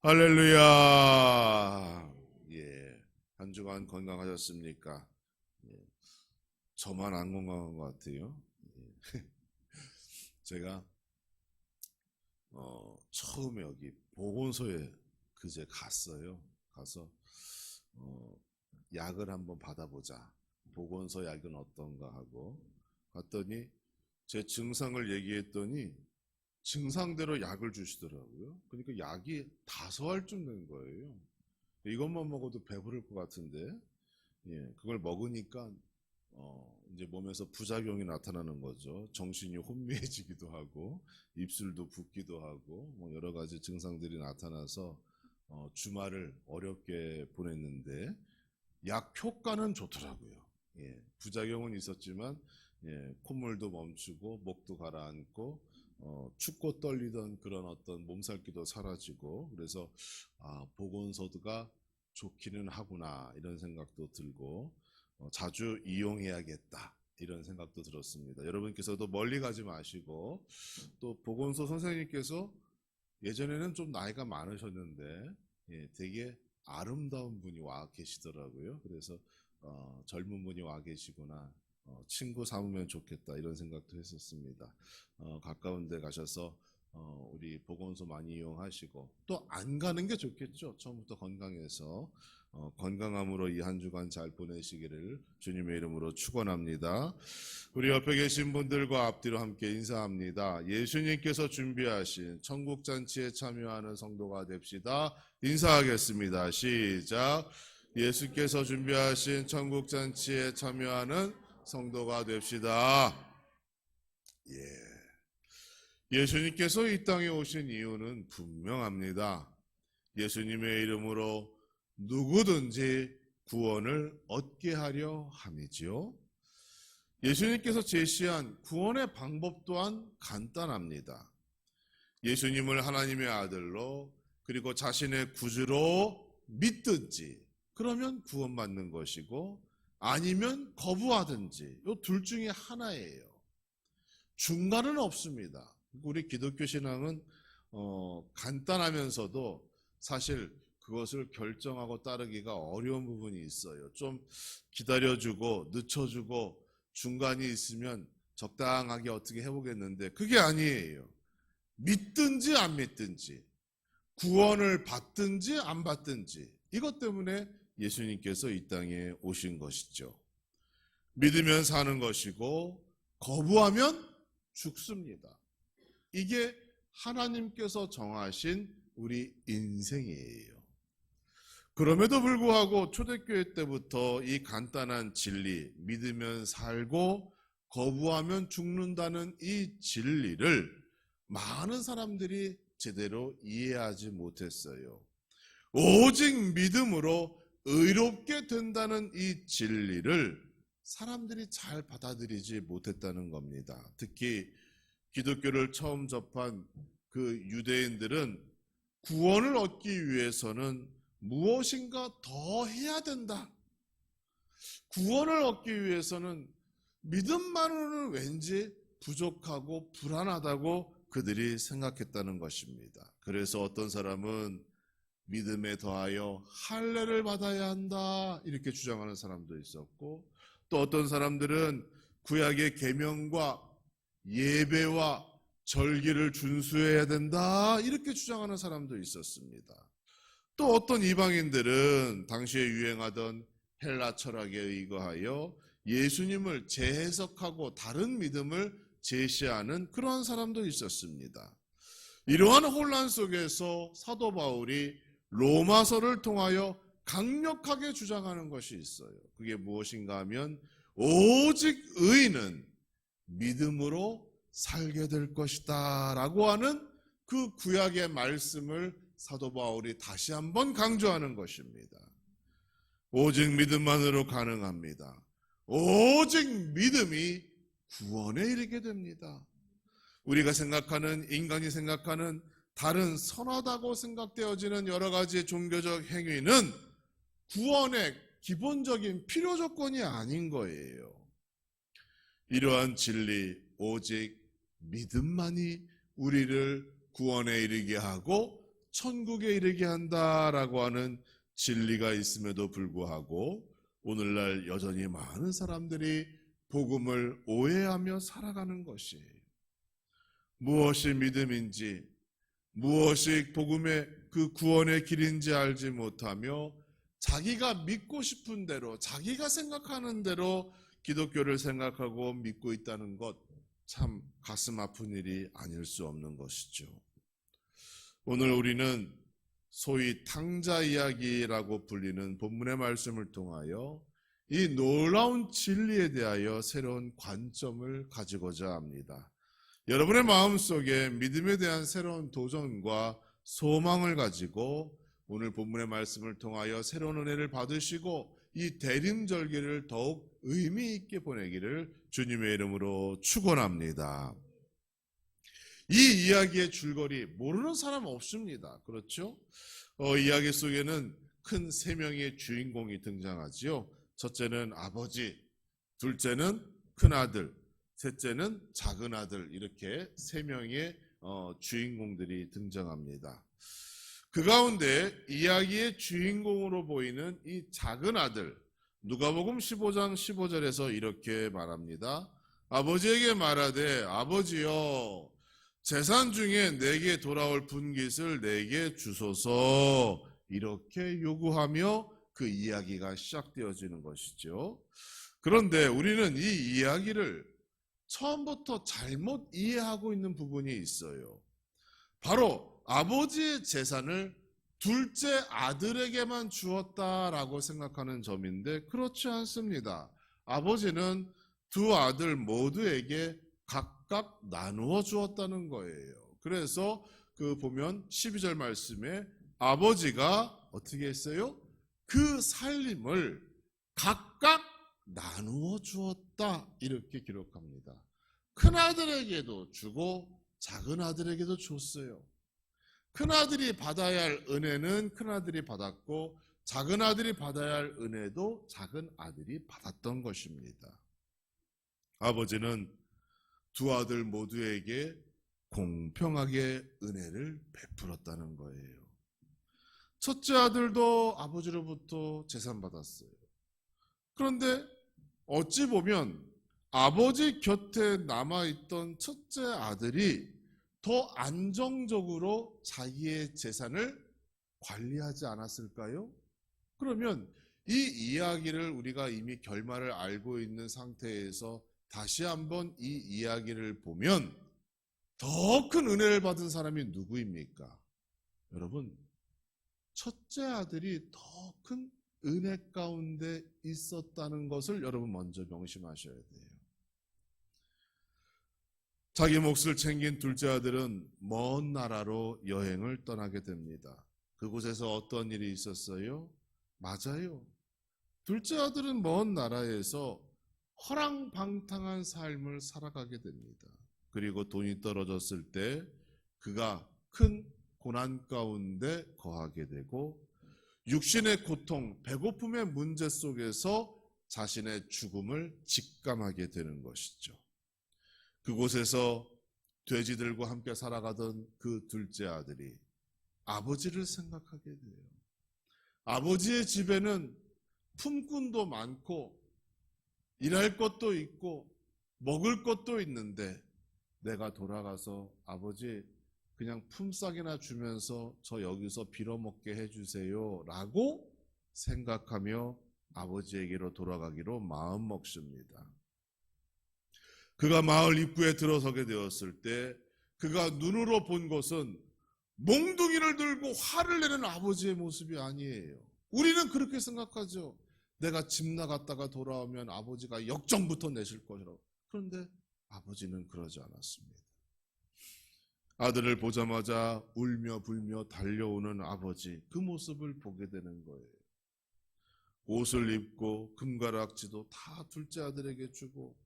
할렐루야. 예, 한 주간 건강하셨습니까? 예, 저만 안 건강한 것 같아요. 예. 제가 처음에 여기 보건소에 그제 갔어요. 가서 어, 약을 한번 받아보자. 보건소 약은 어떤가 하고 갔더니 제 증상을 얘기했더니 증상대로 약을 주시더라고요. 그러니까 약이 5알쯤 된 거예요. 이것만 먹어도 배부를 것 같은데, 예, 그걸 먹으니까 이제 몸에서 부작용이 나타나는 거죠. 정신이 혼미해지기도 하고, 입술도 붓기도 하고, 뭐 여러 가지 증상들이 나타나서 주말을 어렵게 보냈는데, 약 효과는 좋더라고요. 예, 부작용은 있었지만, 예, 콧물도 멈추고, 목도 가라앉고, 춥고 떨리던 그런 어떤 몸살기도 사라지고, 그래서 보건소가 좋기는 하구나 이런 생각도 들고 자주 이용해야겠다 이런 생각도 들었습니다. 여러분께서도 멀리 가지 마시고 또 보건소 선생님께서 예전에는 좀 나이가 많으셨는데 예, 되게 아름다운 분이 와 계시더라고요. 그래서 젊은 분이 와 계시구나. 친구 삼으면 좋겠다 이런 생각도 했었습니다. 가까운 데 가셔서 우리 보건소 많이 이용하시고 또 안 가는 게 좋겠죠. 처음부터 건강해서 건강함으로 이 한 주간 잘 보내시기를 주님의 이름으로 축원합니다. 우리 옆에 계신 분들과 앞뒤로 함께 인사합니다. 예수님께서 준비하신 천국 잔치에 참여하는 성도가 됩시다. 인사하겠습니다. 시작. 예수께서 준비하신 천국 잔치에 참여하는 성도가 됩시다. 예. 예수님께서 이 땅에 오신 이유는 분명합니다. 예수님의 이름으로 누구든지 구원을 얻게 하려 함이지요. 예수님께서 제시한 구원의 방법 또한 간단합니다. 예수님을 하나님의 아들로 그리고 자신의 구주로 믿든지 그러면 구원받는 것이고 아니면 거부하든지 이 둘 중에 하나예요. 중간은 없습니다. 우리 기독교 신앙은 간단하면서도 사실 그것을 결정하고 따르기가 어려운 부분이 있어요. 좀 기다려주고 늦춰주고 중간이 있으면 적당하게 어떻게 해보겠는데 그게 아니에요. 믿든지 안 믿든지 구원을 받든지 안 받든지 이것 때문에 예수님께서 이 땅에 오신 것이죠. 믿으면 사는 것이고 거부하면 죽습니다. 이게 하나님께서 정하신 우리 인생이에요. 그럼에도 불구하고 초대교회 때부터 이 간단한 진리, 믿으면 살고 거부하면 죽는다는 이 진리를 많은 사람들이 제대로 이해하지 못했어요. 오직 믿음으로 의롭게 된다는 이 진리를 사람들이 잘 받아들이지 못했다는 겁니다. 특히 기독교를 처음 접한 그 유대인들은 구원을 얻기 위해서는 무엇인가 더 해야 된다. 구원을 얻기 위해서는 믿음만으로는 왠지 부족하고 불안하다고 그들이 생각했다는 것입니다. 그래서 어떤 사람은 믿음에 더하여 할례를 받아야 한다 이렇게 주장하는 사람도 있었고 또 어떤 사람들은 구약의 계명과 예배와 절기를 준수해야 된다 이렇게 주장하는 사람도 있었습니다. 또 어떤 이방인들은 당시에 유행하던 헬라 철학에 의거하여 예수님을 재해석하고 다른 믿음을 제시하는 그러한 사람도 있었습니다. 이러한 혼란 속에서 사도 바울이 로마서를 통하여 강력하게 주장하는 것이 있어요. 그게 무엇인가 하면 오직 의인은 믿음으로 살게 될 것이다 라고 하는 그 구약의 말씀을 사도 바울이 다시 한번 강조하는 것입니다. 오직 믿음만으로 가능합니다. 오직 믿음이 구원에 이르게 됩니다. 우리가 생각하는 인간이 생각하는 다른 선하다고 생각되어지는 여러 가지 종교적 행위는 구원의 기본적인 필요 조건이 아닌 거예요. 이러한 진리, 오직 믿음만이 우리를 구원에 이르게 하고 천국에 이르게 한다라고 하는 진리가 있음에도 불구하고 오늘날 여전히 많은 사람들이 복음을 오해하며 살아가는 것이에요. 무엇이 믿음인지, 무엇이 복음의 그 구원의 길인지 알지 못하며 자기가 믿고 싶은 대로, 자기가 생각하는 대로 기독교를 생각하고 믿고 있다는 것, 참 가슴 아픈 일이 아닐 수 없는 것이죠. 오늘 우리는 소위 탕자 이야기라고 불리는 본문의 말씀을 통하여 이 놀라운 진리에 대하여 새로운 관점을 가지고자 합니다. 여러분의 마음속에 믿음에 대한 새로운 도전과 소망을 가지고 오늘 본문의 말씀을 통하여 새로운 은혜를 받으시고 이 대림절기를 더욱 의미 있게 보내기를 주님의 이름으로 축원합니다. 이 이야기의 줄거리 모르는 사람 없습니다. 그렇죠? 이야기 속에는 큰 세 명의 주인공이 등장하지요. 첫째는 아버지, 둘째는 큰아들, 셋째는 작은아들, 이렇게 세 명의 주인공들이 등장합니다. 그 가운데 이야기의 주인공으로 보이는 이 작은아들, 누가복음 15장 15절에서 이렇게 말합니다. 아버지에게 말하되 아버지여 재산 중에 내게 돌아올 분깃을 내게 주소서, 이렇게 요구하며 그 이야기가 시작되어지는 것이죠. 그런데 우리는 이 이야기를 처음부터 잘못 이해하고 있는 부분이 있어요. 바로 아버지의 재산을 둘째 아들에게만 주었다라고 생각하는 점인데 그렇지 않습니다. 아버지는 두 아들 모두에게 각각 나누어 주었다는 거예요. 그래서 그 보면 12절 말씀에 아버지가 어떻게 했어요? 그 살림을 각각 나누어 주었다, 이렇게 기록합니다. 큰아들에게도 주고 작은아들에게도 줬어요. 큰아들이 받아야 할 은혜는 큰아들이 받았고 작은아들이 받아야 할 은혜도 작은아들이 받았던 것입니다. 아버지는 두 아들 모두에게 공평하게 은혜를 베풀었다는 거예요. 첫째 아들도 아버지로부터 재산 받았어요. 그런데 어찌 보면 아버지 곁에 남아있던 첫째 아들이 더 안정적으로 자기의 재산을 관리하지 않았을까요? 그러면 이 이야기를 우리가 이미 결말을 알고 있는 상태에서 다시 한번 이 이야기를 보면 더 큰 은혜를 받은 사람이 누구입니까? 여러분, 첫째 아들이 더 큰 은혜 가운데 있었다는 것을 여러분 먼저 명심하셔야 돼요. 자기 몫을 챙긴 둘째 아들은 먼 나라로 여행을 떠나게 됩니다. 그곳에서 어떤 일이 있었어요? 맞아요. 둘째 아들은 먼 나라에서 허랑방탕한 삶을 살아가게 됩니다. 그리고 돈이 떨어졌을 때 그가 큰 고난 가운데 거하게 되고 육신의 고통, 배고픔의 문제 속에서 자신의 죽음을 직감하게 되는 것이죠. 그곳에서 돼지들과 함께 살아가던 그 둘째 아들이 아버지를 생각하게 돼요. 아버지의 집에는 품꾼도 많고 일할 것도 있고 먹을 것도 있는데 내가 돌아가서 아버지 그냥 품삯이나 주면서 저 여기서 빌어먹게 해주세요 라고 생각하며 아버지에게로 돌아가기로 마음먹습니다. 그가 마을 입구에 들어서게 되었을 때 그가 눈으로 본 것은 몽둥이를 들고 화를 내는 아버지의 모습이 아니에요. 우리는 그렇게 생각하죠. 내가 집 나갔다가 돌아오면 아버지가 역정부터 내실 것이라고. 그런데 아버지는 그러지 않았습니다. 아들을 보자마자 울며 불며 달려오는 아버지, 그 모습을 보게 되는 거예요. 옷을 입고 금가락지도 다 둘째 아들에게 주고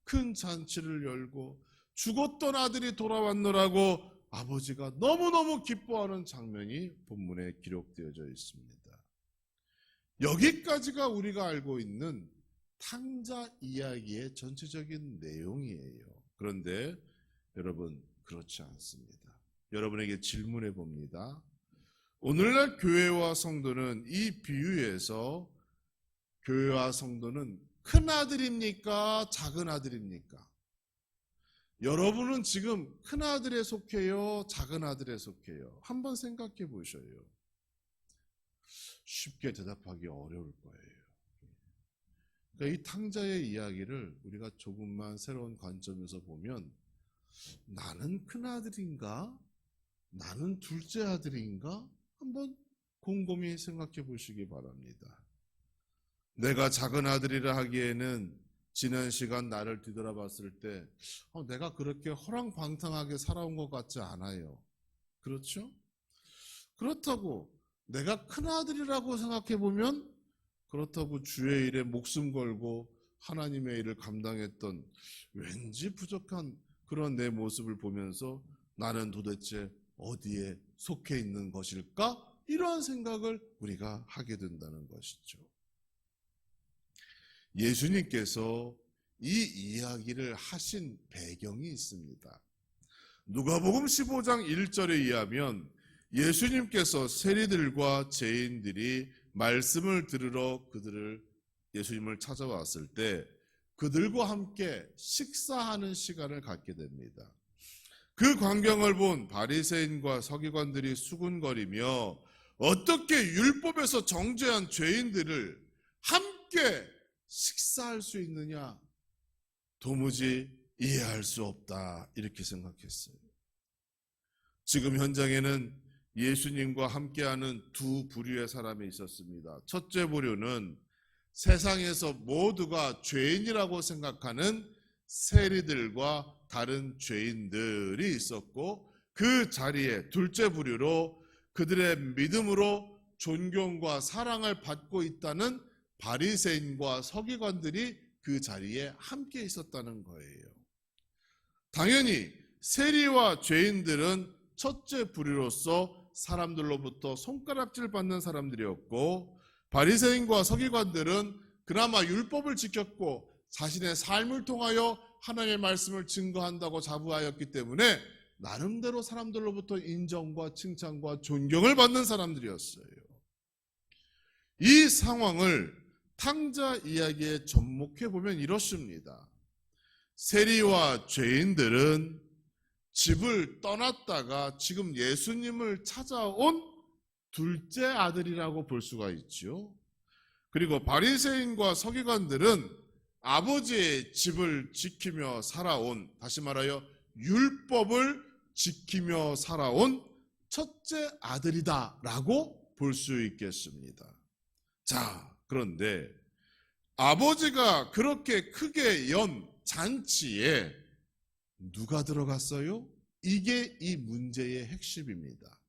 큰 잔치를 열고 죽었던 아들이 돌아왔노라고 아버지가 너무너무 기뻐하는 장면이 본문에 기록되어져 있습니다. 여기까지가 우리가 알고 있는 탕자 이야기의 전체적인 내용이에요. 그런데 여러분, 그렇지 않습니다. 여러분에게 질문해 봅니다. 오늘날 교회와 성도는 이 비유에서 교회와 성도는 큰 아들입니까? 작은 아들입니까? 여러분은 지금 큰 아들에 속해요? 작은 아들에 속해요? 한번 생각해 보셔요. 쉽게 대답하기 어려울 거예요. 그러니까 이 탕자의 이야기를 우리가 조금만 새로운 관점에서 보면 나는 큰 아들인가? 나는 둘째 아들인가? 한번 곰곰이 생각해 보시기 바랍니다. 내가 작은 아들이라 하기에는 지난 시간 나를 뒤돌아봤을 때 내가 그렇게 허랑방탕하게 살아온 것 같지 않아요. 그렇죠? 그렇다고 내가 큰 아들이라고 생각해 보면 그렇다고 주의 일에 목숨 걸고 하나님의 일을 감당했던 왠지 부족한 그런 내 모습을 보면서 나는 도대체 어디에 속해 있는 것일까? 이러한 생각을 우리가 하게 된다는 것이죠. 예수님께서 이 이야기를 하신 배경이 있습니다. 누가복음 15장 1절에 의하면 예수님께서 세리들과 죄인들이 말씀을 들으러 예수님을 찾아왔을 때 그들과 함께 식사하는 시간을 갖게 됩니다. 그 광경을 본 바리새인과 서기관들이 수군거리며 어떻게 율법에서 정죄한 죄인들을 함께 식사할 수 있느냐? 도무지 이해할 수 없다. 이렇게 생각했어요. 지금 현장에는 예수님과 함께하는 두 부류의 사람이 있었습니다. 첫째 부류는 세상에서 모두가 죄인이라고 생각하는 세리들과 다른 죄인들이 있었고, 그 자리에 둘째 부류로 그들의 믿음으로 존경과 사랑을 받고 있다는 바리새인과 서기관들이 그 자리에 함께 있었다는 거예요. 당연히 세리와 죄인들은 첫째 부류로서 사람들로부터 손가락질 받는 사람들이었고, 바리새인과 서기관들은 그나마 율법을 지켰고 자신의 삶을 통하여 하나님의 말씀을 증거한다고 자부하였기 때문에 나름대로 사람들로부터 인정과 칭찬과 존경을 받는 사람들이었어요. 이 상황을 탕자 이야기에 접목해 보면 이렇습니다. 세리와 죄인들은 집을 떠났다가 지금 예수님을 찾아온 둘째 아들이라고 볼 수가 있죠. 그리고 바리새인과 서기관들은 아버지의 집을 지키며 살아온, 다시 말하여 율법을 지키며 살아온 첫째 아들이다라고 볼 수 있겠습니다. 자, 그런데 아버지가 그렇게 크게 연 잔치에 누가 들어갔어요? 이게 이 문제의 핵심입니다.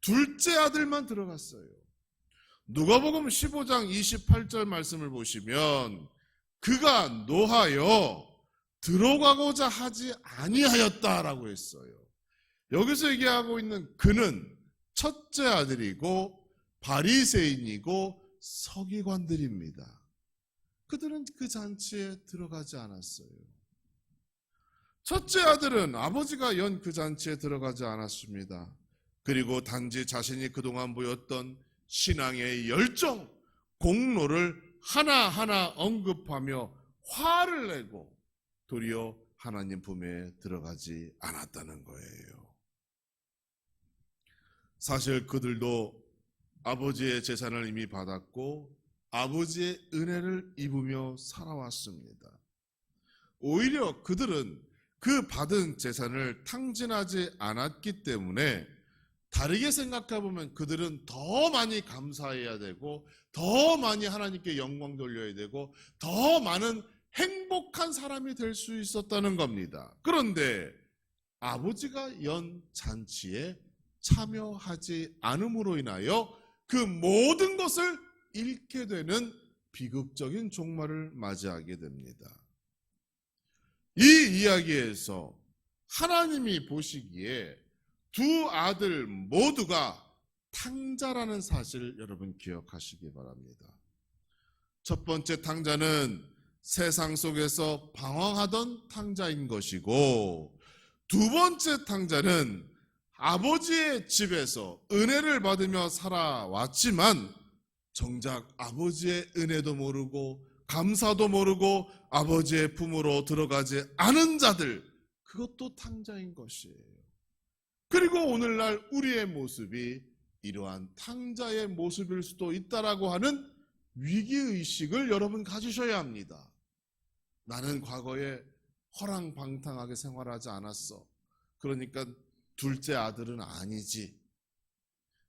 둘째 아들만 들어갔어요. 누가복음 15장 28절 말씀을 보시면 그가 노하여 들어가고자 하지 아니하였다라고 했어요. 여기서 얘기하고 있는 그는 첫째 아들이고 바리새인이고 서기관들입니다. 그들은 그 잔치에 들어가지 않았어요. 첫째 아들은 아버지가 연 그 잔치에 들어가지 않았습니다. 그리고 단지 자신이 그동안 보였던 신앙의 열정, 공로를 하나하나 언급하며 화를 내고 도리어 하나님 품에 들어가지 않았다는 거예요. 사실 그들도 아버지의 재산을 이미 받았고 아버지의 은혜를 입으며 살아왔습니다. 오히려 그들은 그 받은 재산을 탕진하지 않았기 때문에 다르게 생각해보면 그들은 더 많이 감사해야 되고 더 많이 하나님께 영광 돌려야 되고 더 많은 행복한 사람이 될 수 있었다는 겁니다. 그런데 아버지가 연 잔치에 참여하지 않음으로 인하여 그 모든 것을 잃게 되는 비극적인 종말을 맞이하게 됩니다. 이 이야기에서 하나님이 보시기에 두 아들 모두가 탕자라는 사실을 여러분 기억하시기 바랍니다. 첫 번째 탕자는 세상 속에서 방황하던 탕자인 것이고 두 번째 탕자는 아버지의 집에서 은혜를 받으며 살아왔지만 정작 아버지의 은혜도 모르고 감사도 모르고 아버지의 품으로 들어가지 않은 자들, 그것도 탕자인 것이에요. 그리고 오늘날 우리의 모습이 이러한 탕자의 모습일 수도 있다라고 하는 위기의식을 여러분 가지셔야 합니다. 나는 과거에 허랑방탕하게 생활하지 않았어. 그러니까 둘째 아들은 아니지.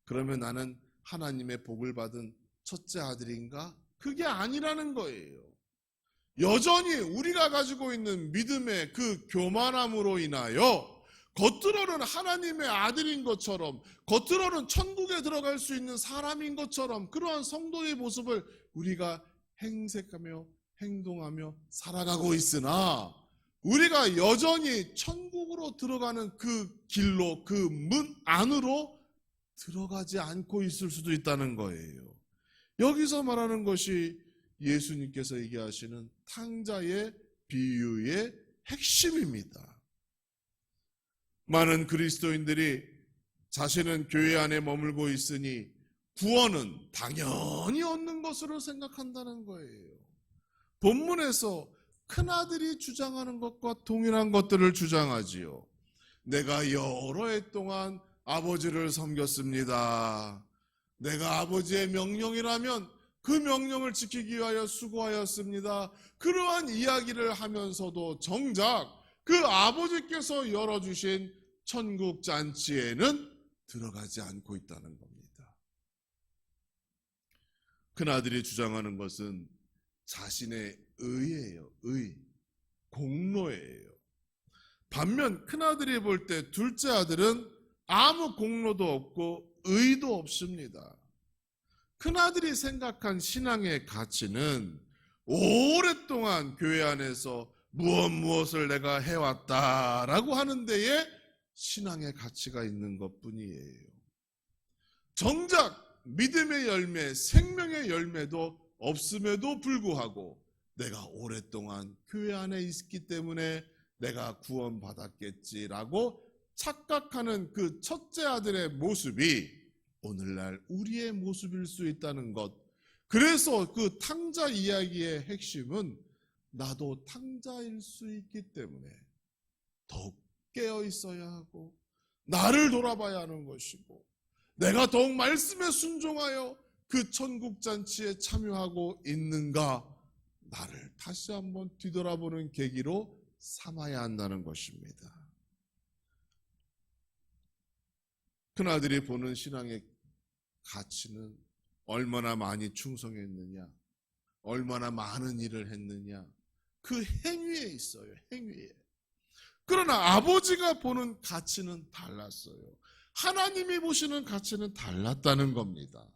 그러면 나는 하나님의 복을 받은 첫째 아들인가? 그게 아니라는 거예요. 여전히 우리가 가지고 있는 믿음의 그 교만함으로 인하여 겉으로는 하나님의 아들인 것처럼, 겉으로는 천국에 들어갈 수 있는 사람인 것처럼 그러한 성도의 모습을 우리가 행색하며 행동하며 살아가고 있으나 우리가 여전히 천국으로 들어가는 그 길로, 그 문 안으로 들어가지 않고 있을 수도 있다는 거예요. 여기서 말하는 것이 예수님께서 얘기하시는 탕자의 비유의 핵심입니다. 많은 그리스도인들이 자신은 교회 안에 머물고 있으니 구원은 당연히 얻는 것으로 생각한다는 거예요. 본문에서 큰아들이 주장하는 것과 동일한 것들을 주장하지요. 내가 여러 해 동안 아버지를 섬겼습니다. 내가 아버지의 명령이라면 그 명령을 지키기 위하여 수고하였습니다. 그러한 이야기를 하면서도 정작 그 아버지께서 열어주신 천국 잔치에는 들어가지 않고 있다는 겁니다. 큰아들이 주장하는 것은 자신의 의예요. 의, 공로예요. 반면 큰아들이 볼 때 둘째 아들은 아무 공로도 없고 의도 없습니다. 큰아들이 생각한 신앙의 가치는 오랫동안 교회 안에서 무엇을 내가 해왔다라고 하는 데에 신앙의 가치가 있는 것뿐이에요. 정작 믿음의 열매, 생명의 열매도 없음에도 불구하고 내가 오랫동안 교회 안에 있기 때문에 내가 구원받았겠지라고 착각하는 그 첫째 아들의 모습이 오늘날 우리의 모습일 수 있다는 것. 그래서 그 탕자 이야기의 핵심은 나도 탕자일 수 있기 때문에 더욱 깨어 있어야 하고 나를 돌아봐야 하는 것이고 내가 더욱 말씀에 순종하여 그 천국 잔치에 참여하고 있는가 나를 다시 한번 뒤돌아보는 계기로 삼아야 한다는 것입니다. 큰아들이 보는 신앙의 가치는 얼마나 많이 충성했느냐, 얼마나 많은 일을 했느냐, 그 행위에 있어요. 행위에. 그러나 아버지가 보는 가치는 달랐어요. 하나님이 보시는 가치는 달랐다는 겁니다.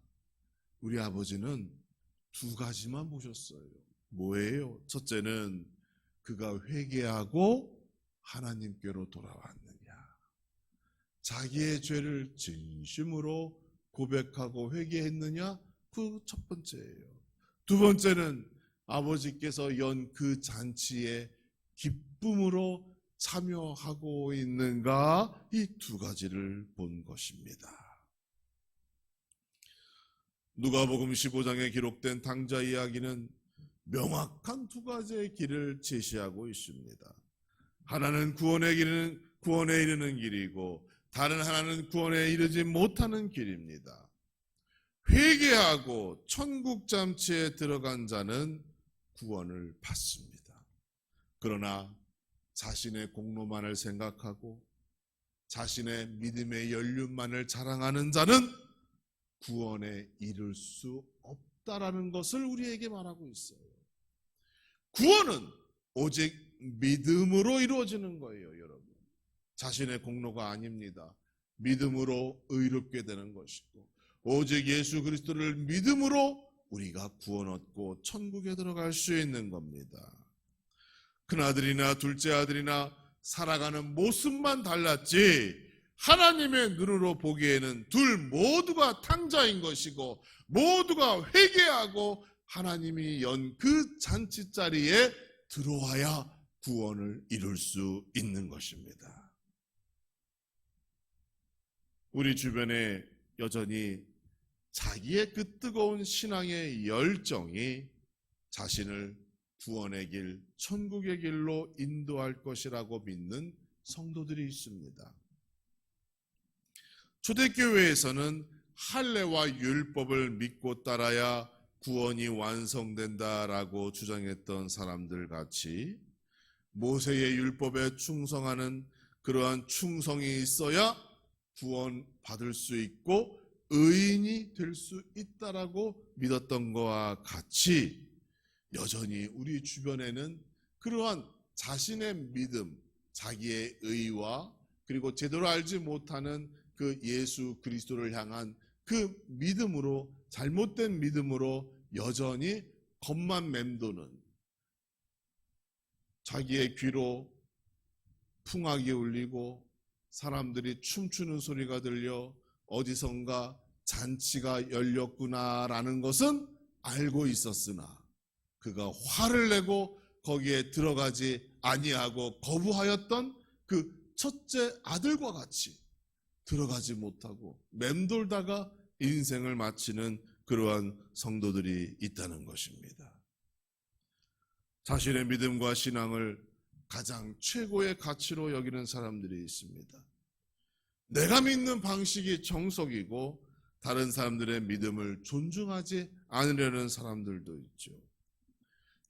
우리 아버지는 두 가지만 보셨어요. 뭐예요? 첫째는 그가 회개하고 하나님께로 돌아왔느냐, 자기의 죄를 진심으로 고백하고 회개했느냐, 그 첫 번째예요. 두 번째는 아버지께서 연 그 잔치에 기쁨으로 참여하고 있는가, 이 두 가지를 본 것입니다. 누가복음 15장에 기록된 탕자 이야기는 명확한 두 가지의 길을 제시하고 있습니다. 하나는 구원에 이르는 길이고 다른 하나는 구원에 이르지 못하는 길입니다. 회개하고 천국 잔치에 들어간 자는 구원을 받습니다. 그러나 자신의 공로만을 생각하고 자신의 믿음의 연륜만을 자랑하는 자는 구원에 이를 수 없다라는 것을 우리에게 말하고 있어요. 구원은 오직 믿음으로 이루어지는 거예요, 여러분. 자신의 공로가 아닙니다. 믿음으로 의롭게 되는 것이고 오직 예수 그리스도를 믿음으로 우리가 구원 얻고 천국에 들어갈 수 있는 겁니다. 큰아들이나 둘째 아들이나 살아가는 모습만 달랐지 하나님의 눈으로 보기에는 둘 모두가 탕자인 것이고 모두가 회개하고 하나님이 연 그 잔치 자리에 들어와야 구원을 이룰 수 있는 것입니다. 우리 주변에 여전히 자기의 그 뜨거운 신앙의 열정이 자신을 구원의 길, 천국의 길로 인도할 것이라고 믿는 성도들이 있습니다. 초대교회에서는 할례와 율법을 믿고 따라야 구원이 완성된다라고 주장했던 사람들 같이 모세의 율법에 충성하는 그러한 충성이 있어야 구원 받을 수 있고 의인이 될 수 있다라고 믿었던 것과 같이 여전히 우리 주변에는 그러한 자신의 믿음, 자기의 의와 그리고 제대로 알지 못하는 그 예수 그리스도를 향한 그 믿음으로, 잘못된 믿음으로 여전히 겉만 맴도는, 자기의 귀로 풍악이 울리고 사람들이 춤추는 소리가 들려 어디선가 잔치가 열렸구나라는 것은 알고 있었으나 그가 화를 내고 거기에 들어가지 아니하고 거부하였던 그 첫째 아들과 같이 들어가지 못하고 맴돌다가 인생을 마치는 그러한 성도들이 있다는 것입니다. 자신의 믿음과 신앙을 가장 최고의 가치로 여기는 사람들이 있습니다. 내가 믿는 방식이 정석이고 다른 사람들의 믿음을 존중하지 않으려는 사람들도 있죠.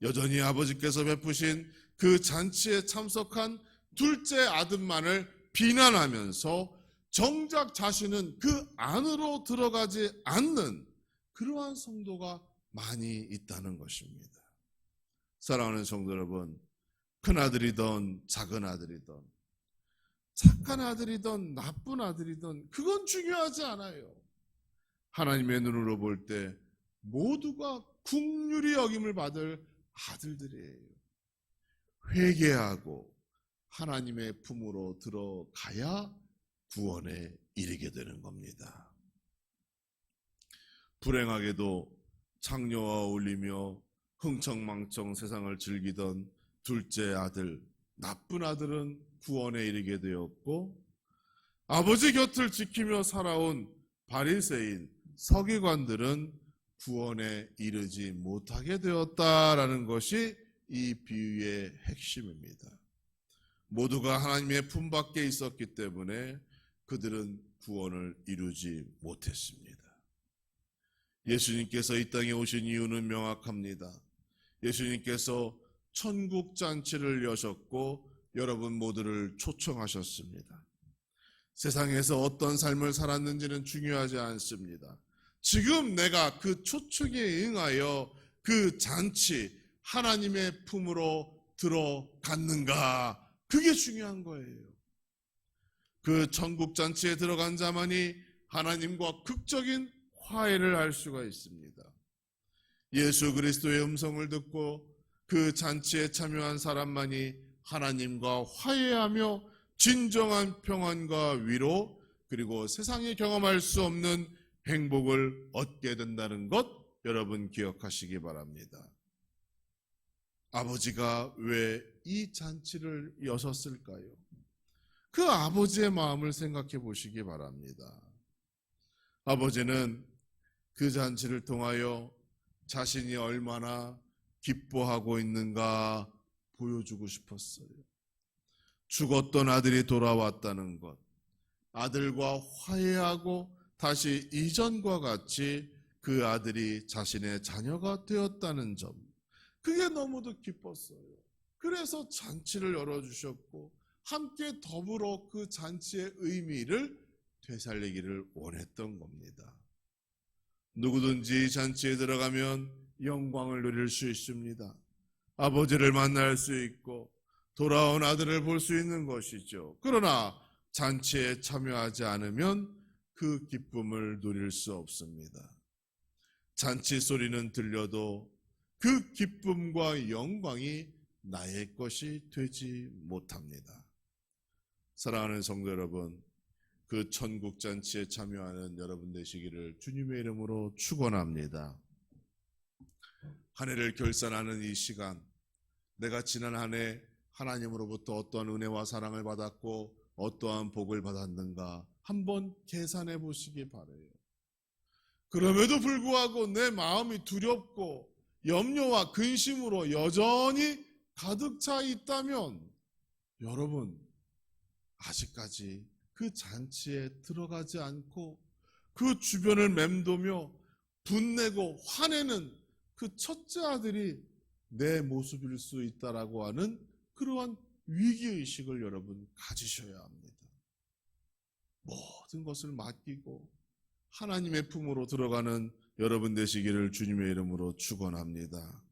여전히 아버지께서 베푸신 그 잔치에 참석한 둘째 아들만을 비난하면서 정작 자신은 그 안으로 들어가지 않는 그러한 성도가 많이 있다는 것입니다. 사랑하는 성도 여러분, 큰아들이든 작은 아들이든 착한 아들이든 나쁜 아들이든 그건 중요하지 않아요. 하나님의 눈으로 볼 때 모두가 긍휼히 여김을 받을 아들들이에요. 회개하고 하나님의 품으로 들어가야 구원에 이르게 되는 겁니다. 불행하게도 창녀와 어울리며 흥청망청 세상을 즐기던 둘째 아들, 나쁜 아들은 구원에 이르게 되었고 아버지 곁을 지키며 살아온 바리새인, 서기관들은 구원에 이르지 못하게 되었다라는 것이 이 비유의 핵심입니다. 모두가 하나님의 품 밖에 있었기 때문에 그들은 구원을 이루지 못했습니다. 예수님께서 이 땅에 오신 이유는 명확합니다. 예수님께서 천국 잔치를 여셨고 여러분 모두를 초청하셨습니다. 세상에서 어떤 삶을 살았는지는 중요하지 않습니다. 지금 내가 그 초청에 응하여 그 잔치, 하나님의 품으로 들어갔는가? 그게 중요한 거예요. 그 천국 잔치에 들어간 자만이 하나님과 극적인 화해를 할 수가 있습니다. 예수 그리스도의 음성을 듣고 그 잔치에 참여한 사람만이 하나님과 화해하며 진정한 평안과 위로 그리고 세상에 경험할 수 없는 행복을 얻게 된다는 것 여러분 기억하시기 바랍니다. 아버지가 왜 이 잔치를 여셨을까요? 그 아버지의 마음을 생각해 보시기 바랍니다. 아버지는 그 잔치를 통하여 자신이 얼마나 기뻐하고 있는가 보여주고 싶었어요. 죽었던 아들이 돌아왔다는 것, 아들과 화해하고 다시 이전과 같이 그 아들이 자신의 자녀가 되었다는 점, 그게 너무도 기뻤어요. 그래서 잔치를 열어주셨고 함께 더불어 그 잔치의 의미를 되살리기를 원했던 겁니다. 누구든지 잔치에 들어가면 영광을 누릴 수 있습니다. 아버지를 만날 수 있고 돌아온 아들을 볼 수 있는 것이죠. 그러나 잔치에 참여하지 않으면 그 기쁨을 누릴 수 없습니다. 잔치 소리는 들려도 그 기쁨과 영광이 나의 것이 되지 못합니다. 사랑하는 성도 여러분, 그 천국 잔치에 참여하는 여러분 되시기를 주님의 이름으로 축원합니다. 한 해를 결산하는 이 시간, 내가 지난 한 해 하나님으로부터 어떠한 은혜와 사랑을 받았고 어떠한 복을 받았는가 한번 계산해 보시기 바라요. 그럼에도 불구하고 내 마음이 두렵고 염려와 근심으로 여전히 가득 차 있다면 여러분 아직까지 그 잔치에 들어가지 않고 그 주변을 맴도며 분내고 화내는 그 첫째 아들이 내 모습일 수 있다라고 하는 그러한 위기의식을 여러분 가지셔야 합니다. 모든 것을 맡기고 하나님의 품으로 들어가는 여러분 되시기를 주님의 이름으로 축원합니다.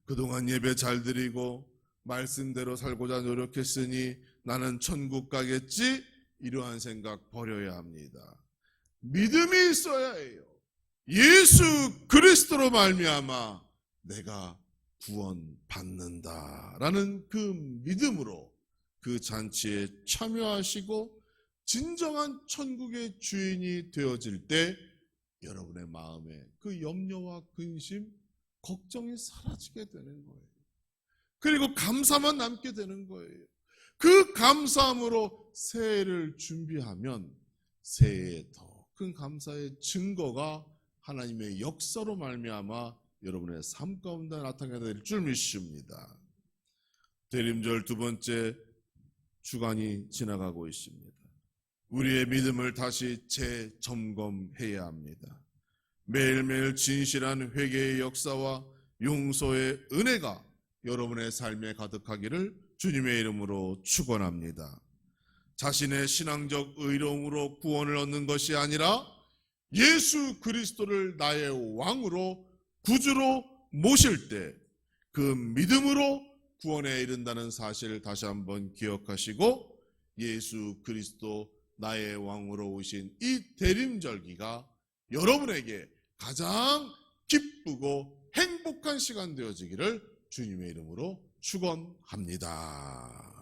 그동안 예배 잘 드리고 말씀대로 살고자 노력했으니 나는 천국 가겠지? 이러한 생각 버려야 합니다. 믿음이 있어야 해요. 예수 그리스도로 말미암아 내가 구원받는다라는 그 믿음으로 그 잔치에 참여하시고 진정한 천국의 주인이 되어질 때 여러분의 마음에 그 염려와 근심, 걱정이 사라지게 되는 거예요. 그리고 감사만 남게 되는 거예요. 그 감사함으로 새해를 준비하면 새해에 더 큰 감사의 증거가 하나님의 역사로 말미암아 여러분의 삶 가운데 나타나게 될 줄 믿습니다. 대림절 두 번째 주간이 지나가고 있습니다. 우리의 믿음을 다시 재점검해야 합니다. 매일매일 진실한 회개의 역사와 용서의 은혜가 여러분의 삶에 가득하기를 주님의 이름으로 축원합니다. 자신의 신앙적 의로움으로 구원을 얻는 것이 아니라 예수 그리스도를 나의 왕으로 구주로 모실 때 그 믿음으로 구원에 이른다는 사실을 다시 한번 기억하시고 예수 그리스도 나의 왕으로 오신 이 대림절기가 여러분에게 가장 기쁘고 행복한 시간 되어지기를 주님의 이름으로 축원합니다.